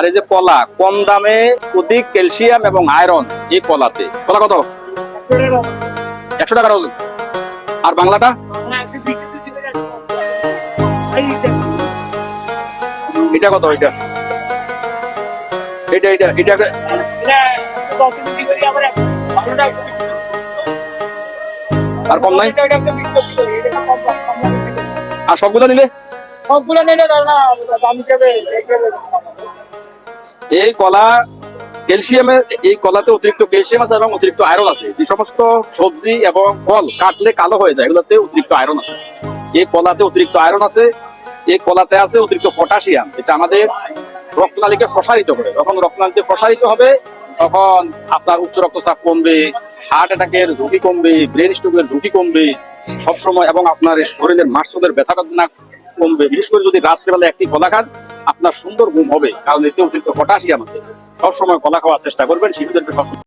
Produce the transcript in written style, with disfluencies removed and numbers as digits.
আর এই যে কলা, কম দামে অধিক ক্যালসিয়াম এবং আয়রন এই কলাতে। কলা কত? 100 টাকা ডজন। আর বাংলাটা? এটা কত? এটা এটা এটা এটা আর কম নাই? আর সবগুলো নিলে? এই কলা ক্যালসিয়ামের, এই কলাতে অতিরিক্ত ক্যালসিয়াম আছে এবং অতিরিক্ত আয়রন আছে। যে সমস্ত সবজি এবং ফল কাটলে কালো হয়ে যায়, এগুলোতে অতিরিক্ত আয়রন আছে। এই কলাতে অতিরিক্ত আয়রন আছে। এই কলাতে আছে অতিরিক্ত পটাশিয়াম, যেটা আমাদের রক্তনালীকে প্রসারিত করে। যখন রক্তনালীতে প্রসারিত হবে তখন আপনার উচ্চ রক্তচাপ কমবে, হার্ট অ্যাটাকের ঝুঁকি কমবে, ব্রেন স্ট্রোকের ঝুঁকি কমবে সবসময়, এবং আপনার শরীরের মাংসদের ব্যথা বেদনা কমবে। বিশেষ করে যদি রাত্রিবেলা একটি কলা খান, আপনার সুন্দর ঘুম হবে, কারণ এতে অতিরিক্ত পটাশিয়াম আছে। সবসময় কলা খাওয়ার চেষ্টা করবেন, শিশুদেরকে সবসময়।